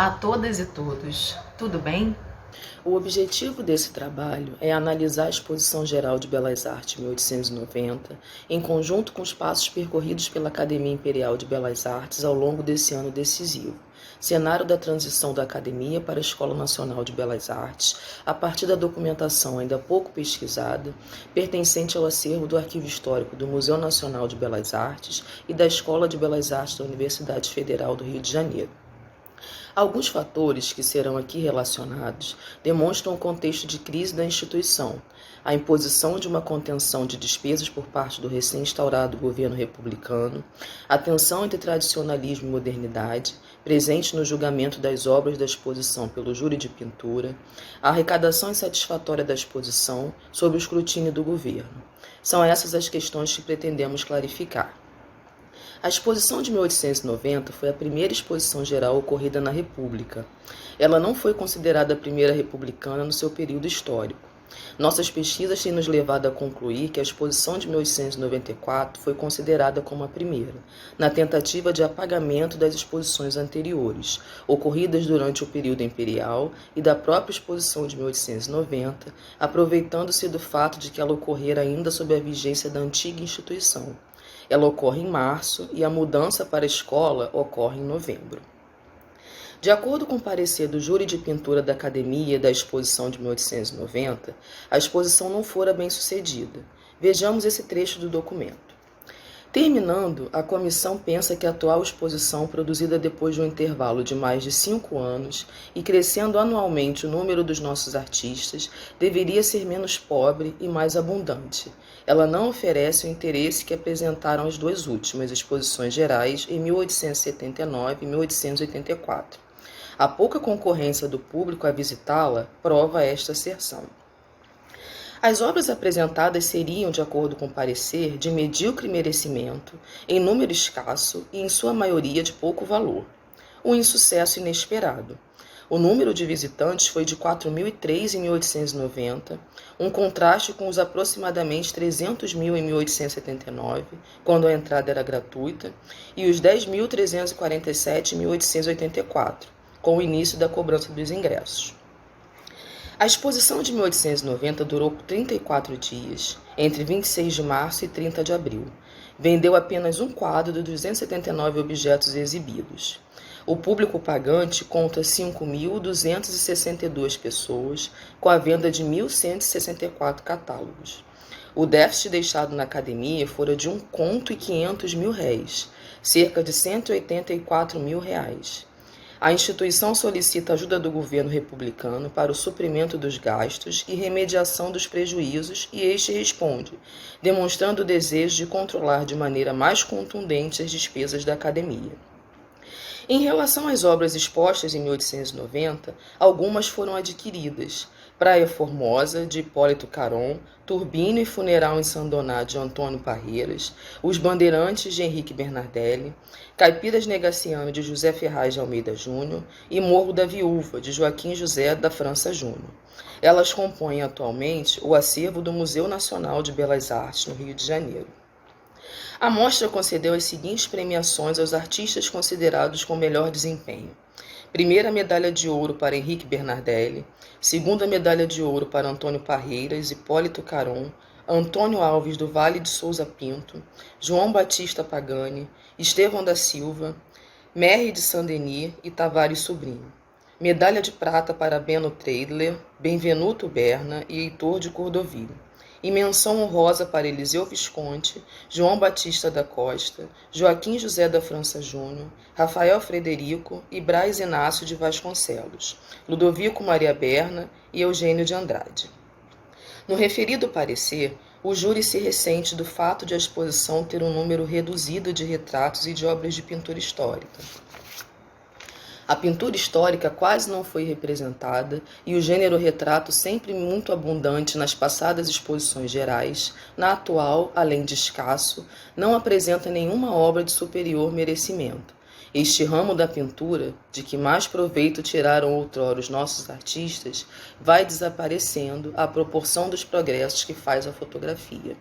Olá a todas e todos, tudo bem? O objetivo desse trabalho é analisar a Exposição Geral de Belas Artes 1890, em conjunto com os passos percorridos pela Academia Imperial de Belas Artes ao longo desse ano decisivo, cenário da transição da Academia para a Escola Nacional de Belas Artes, a partir da documentação ainda pouco pesquisada, pertencente ao acervo do Arquivo Histórico do Museu Nacional de Belas Artes e da Escola de Belas Artes da Universidade Federal do Rio de Janeiro. Alguns fatores que serão aqui relacionados demonstram o contexto de crise da instituição, a imposição de uma contenção de despesas por parte do recém-instaurado governo republicano, a tensão entre tradicionalismo e modernidade, presente no julgamento das obras da exposição pelo júri de pintura, a arrecadação insatisfatória da exposição sob o escrutínio do governo. São essas as questões que pretendemos clarificar. A exposição de 1890 foi a primeira exposição geral ocorrida na República. Ela não foi considerada a primeira republicana no seu período histórico. Nossas pesquisas têm nos levado a concluir que a exposição de 1894 foi considerada como a primeira, na tentativa de apagamento das exposições anteriores, ocorridas durante o período imperial e da própria exposição de 1890, aproveitando-se do fato de que ela ocorrera ainda sob a vigência da antiga instituição. Ela ocorre em março e a mudança para a escola ocorre em novembro. De acordo com o parecer do júri de pintura da Academia da exposição de 1890, a exposição não fora bem sucedida. Vejamos esse trecho do documento. Terminando, a comissão pensa que a atual exposição, produzida depois de um intervalo de mais de 5 anos e crescendo anualmente o número dos nossos artistas, deveria ser menos pobre e mais abundante. Ela não oferece o interesse que apresentaram as duas últimas exposições gerais em 1879 e 1884. A pouca concorrência do público a visitá-la prova esta asserção. As obras apresentadas seriam, de acordo com o parecer, de medíocre merecimento, em número escasso e, em sua maioria, de pouco valor. Um insucesso inesperado. O número de visitantes foi de 4.003 em 1890, um contraste com os aproximadamente 300 mil em 1879, quando a entrada era gratuita, e os 10.347 em 1884, com o início da cobrança dos ingressos. A exposição de 1890 durou 34 dias, entre 26 de março e 30 de abril. Vendeu apenas um quadro dos 279 objetos exibidos. O público pagante conta 5.262 pessoas, com a venda de 1.164 catálogos. O déficit deixado na academia fora de R$ 1.500.000, cerca de R$ 184.000. A instituição solicita ajuda do governo republicano para o suprimento dos gastos e remediação dos prejuízos e este responde, demonstrando o desejo de controlar de maneira mais contundente as despesas da academia. Em relação às obras expostas em 1890, algumas foram adquiridas. Praia Formosa, de Hipólito Caron, Turbino e Funeral em Sandoná, de Antônio Parreiras, Os Bandeirantes, de Henrique Bernardelli, Caipiras Negaciano, de José Ferraz de Almeida Júnior e Morro da Viúva, de Joaquim José da França Júnior. Elas compõem atualmente o acervo do Museu Nacional de Belas Artes, no Rio de Janeiro. A mostra concedeu as seguintes premiações aos artistas considerados com melhor desempenho. Primeira medalha de ouro para Henrique Bernardelli, segunda medalha de ouro para Antônio Parreiras, Hipólito Caron, Antônio Alves do Vale de Souza Pinto, João Batista Pagani, Estevão da Silva, Merri de Saint-Denis e Tavares Sobrinho. Medalha de prata para Beno Treidler, Benvenuto Berna e Heitor de Cordovil. E menção honrosa para Eliseu Visconti, João Batista da Costa, Joaquim José da França Júnior, Rafael Frederico e Braz Inácio de Vasconcelos, Ludovico Maria Berna e Eugênio de Andrade. No referido parecer, o júri se ressente do fato de a exposição ter um número reduzido de retratos e de obras de pintura histórica. A pintura histórica quase não foi representada e o gênero retrato, sempre muito abundante nas passadas exposições gerais, na atual, além de escasso, não apresenta nenhuma obra de superior merecimento. Este ramo da pintura, de que mais proveito tiraram outrora os nossos artistas, vai desaparecendo à proporção dos progressos que faz a fotografia.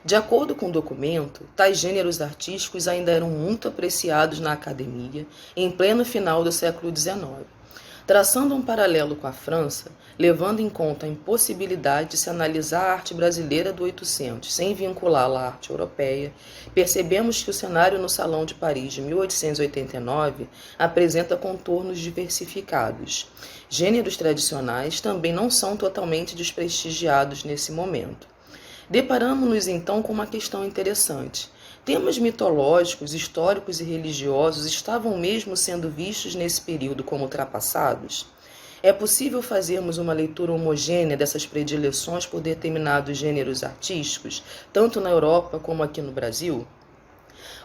De acordo com o documento, tais gêneros artísticos ainda eram muito apreciados na academia em pleno final do século XIX. Traçando um paralelo com a França, levando em conta a impossibilidade de se analisar a arte brasileira do 800 sem vinculá-la à arte europeia, percebemos que o cenário no Salão de Paris de 1889 apresenta contornos diversificados. Gêneros tradicionais também não são totalmente desprestigiados nesse momento. Deparamos-nos então com uma questão interessante. Temas mitológicos, históricos e religiosos estavam mesmo sendo vistos nesse período como ultrapassados? É possível fazermos uma leitura homogênea dessas predileções por determinados gêneros artísticos, tanto na Europa como aqui no Brasil?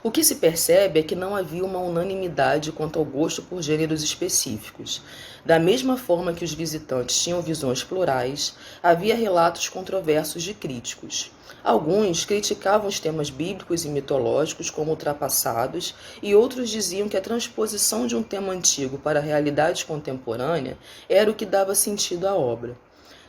O que se percebe é que não havia uma unanimidade quanto ao gosto por gêneros específicos. Da mesma forma que os visitantes tinham visões plurais, havia relatos controversos de críticos. Alguns criticavam os temas bíblicos e mitológicos como ultrapassados, e outros diziam que a transposição de um tema antigo para a realidade contemporânea era o que dava sentido à obra.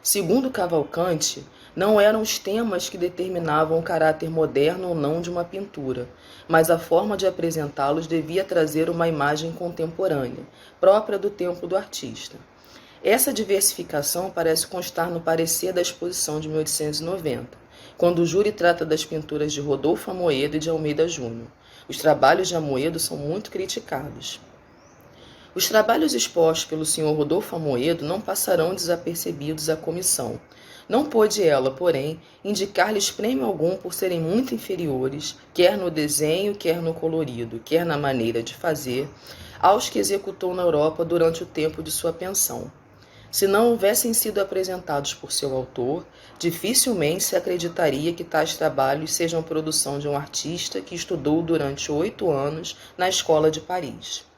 Segundo Cavalcanti, não eram os temas que determinavam o caráter moderno ou não de uma pintura, mas a forma de apresentá-los devia trazer uma imagem contemporânea, própria do tempo do artista. Essa diversificação parece constar no parecer da exposição de 1890, quando o júri trata das pinturas de Rodolfo Amoedo e de Almeida Júnior. Os trabalhos de Amoedo são muito criticados. Os trabalhos expostos pelo Sr. Rodolfo Amoedo não passarão desapercebidos à comissão. Não pôde ela, porém, indicar-lhes prêmio algum por serem muito inferiores, quer no desenho, quer no colorido, quer na maneira de fazer, aos que executou na Europa durante o tempo de sua pensão. Se não houvessem sido apresentados por seu autor, dificilmente se acreditaria que tais trabalhos sejam produção de um artista que estudou durante 8 anos na Escola de Paris.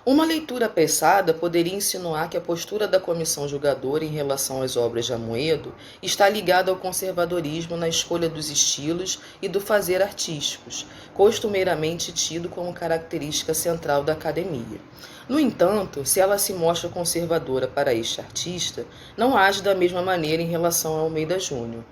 Uma leitura apressada poderia insinuar que a postura da comissão julgadora em relação às obras de Amoedo está ligada ao conservadorismo na escolha dos estilos e do fazer artísticos, costumeiramente tido como característica central da academia. No entanto, se ela se mostra conservadora para este artista, não age da mesma maneira em relação a Almeida Júnior.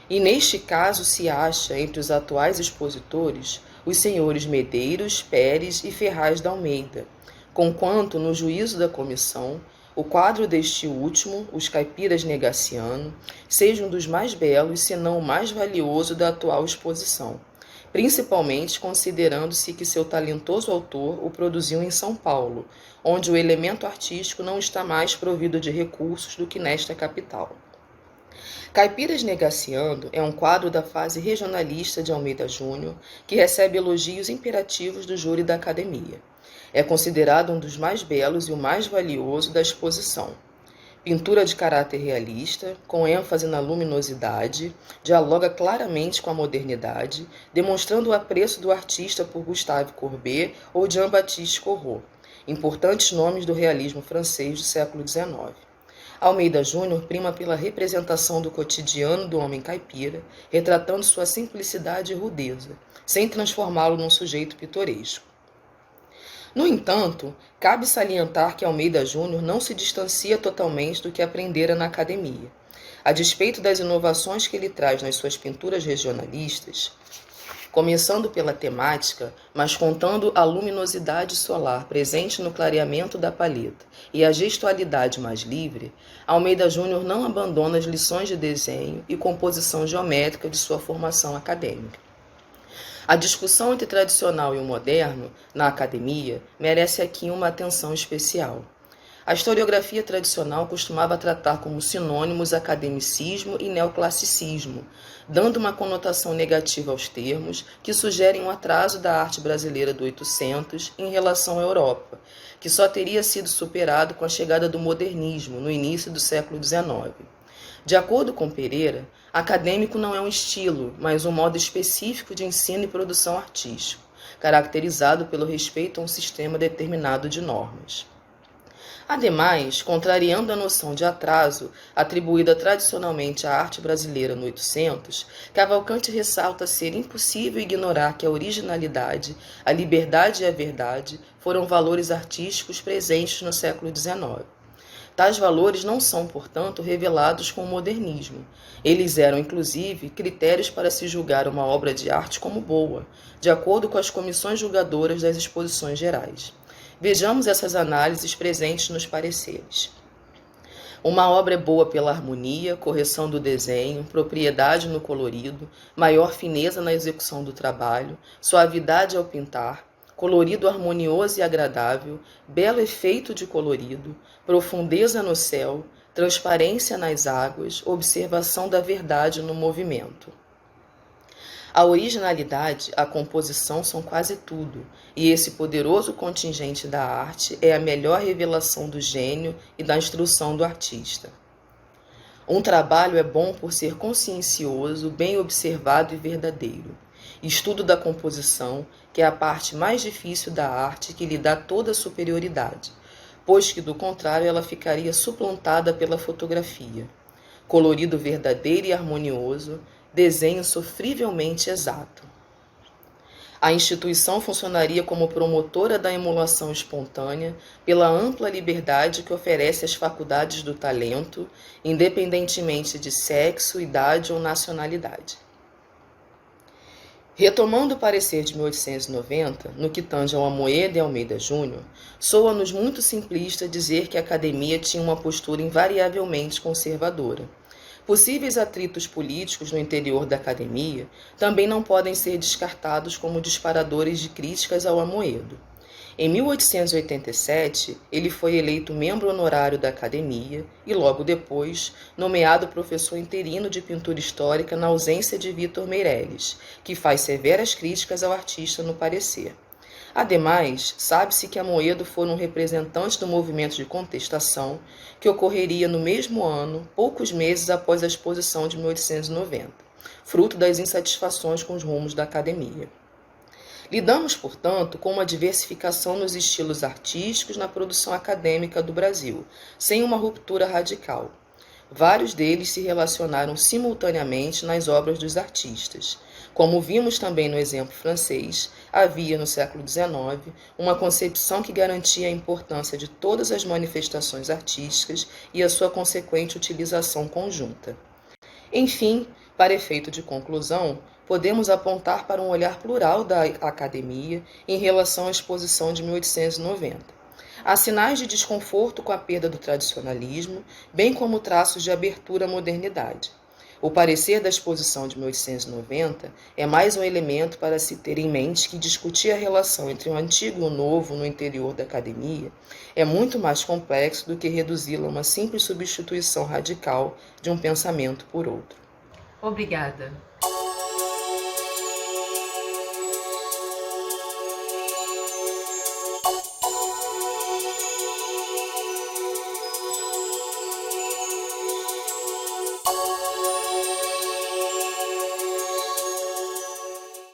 E neste caso se acha, entre os atuais expositores, os senhores Medeiros, Pérez e Ferraz da Almeida, conquanto, no juízo da comissão, o quadro deste último, Os Caipiras Negaciano, seja um dos mais belos, se não o mais valioso da atual exposição, principalmente considerando-se que seu talentoso autor o produziu em São Paulo, onde o elemento artístico não está mais provido de recursos do que nesta capital. Caipiras Negaciando é um quadro da fase regionalista de Almeida Júnior que recebe elogios imperativos do júri da Academia. É considerado um dos mais belos e o mais valioso da exposição. Pintura de caráter realista, com ênfase na luminosidade, dialoga claramente com a modernidade, demonstrando o apreço do artista por Gustave Courbet ou Jean-Baptiste Corot, importantes nomes do realismo francês do século XIX. Almeida Júnior prima pela representação do cotidiano do homem caipira, retratando sua simplicidade e rudeza, sem transformá-lo num sujeito pitoresco. No entanto, cabe salientar que Almeida Júnior não se distancia totalmente do que aprendera na academia. A despeito das inovações que ele traz nas suas pinturas regionalistas, começando pela temática, mas contando a luminosidade solar presente no clareamento da palheta e a gestualidade mais livre, Almeida Júnior não abandona as lições de desenho e composição geométrica de sua formação acadêmica. A discussão entre tradicional e o moderno, na academia, merece aqui uma atenção especial. A historiografia tradicional costumava tratar como sinônimos academicismo e neoclassicismo, dando uma conotação negativa aos termos que sugerem um atraso da arte brasileira do 800 em relação à Europa, que só teria sido superado com a chegada do modernismo no início do século XIX. De acordo com Pereira, acadêmico não é um estilo, mas um modo específico de ensino e produção artístico, caracterizado pelo respeito a um sistema determinado de normas. Ademais, contrariando a noção de atraso atribuída tradicionalmente à arte brasileira no 800, Cavalcanti ressalta ser impossível ignorar que a originalidade, a liberdade e a verdade foram valores artísticos presentes no século XIX. Tais valores não são, portanto, revelados com o modernismo. Eles eram, inclusive, critérios para se julgar uma obra de arte como boa, de acordo com as comissões julgadoras das exposições gerais. Vejamos essas análises presentes nos pareceres. Uma obra é boa pela harmonia, correção do desenho, propriedade no colorido, maior fineza na execução do trabalho, suavidade ao pintar, colorido harmonioso e agradável, belo efeito de colorido, profundeza no céu, transparência nas águas, observação da verdade no movimento. A originalidade, a composição são quase tudo, e esse poderoso contingente da arte é a melhor revelação do gênio e da instrução do artista. Um trabalho é bom por ser consciencioso, bem observado e verdadeiro. Estudo da composição, que é a parte mais difícil da arte que lhe dá toda a superioridade, pois que do contrário ela ficaria suplantada pela fotografia. Colorido verdadeiro e harmonioso, desenho sofrivelmente exato. A instituição funcionaria como promotora da emulação espontânea pela ampla liberdade que oferece às faculdades do talento, independentemente de sexo, idade ou nacionalidade. Retomando o parecer de 1890, no que tange ao Amoedo e Almeida Júnior, soa-nos muito simplista dizer que a academia tinha uma postura invariavelmente conservadora. Possíveis atritos políticos no interior da academia também não podem ser descartados como disparadores de críticas ao Amoedo. Em 1887, ele foi eleito membro honorário da academia e, logo depois, nomeado professor interino de pintura histórica na ausência de Vítor Meirelles, que faz severas críticas ao artista no parecer. Ademais, sabe-se que Amoedo foi um representante do movimento de contestação que ocorreria no mesmo ano, poucos meses após a exposição de 1890, fruto das insatisfações com os rumos da academia. Lidamos, portanto, com uma diversificação nos estilos artísticos na produção acadêmica do Brasil, sem uma ruptura radical. Vários deles se relacionaram simultaneamente nas obras dos artistas. Como vimos também no exemplo francês, havia no século XIX uma concepção que garantia a importância de todas as manifestações artísticas e a sua consequente utilização conjunta. Enfim, para efeito de conclusão, podemos apontar para um olhar plural da academia em relação à exposição de 1890. Há sinais de desconforto com a perda do tradicionalismo, bem como traços de abertura à modernidade. O parecer da exposição de 1890 é mais um elemento para se ter em mente que discutir a relação entre o antigo e o novo no interior da academia é muito mais complexo do que reduzi-la a uma simples substituição radical de um pensamento por outro. Obrigada.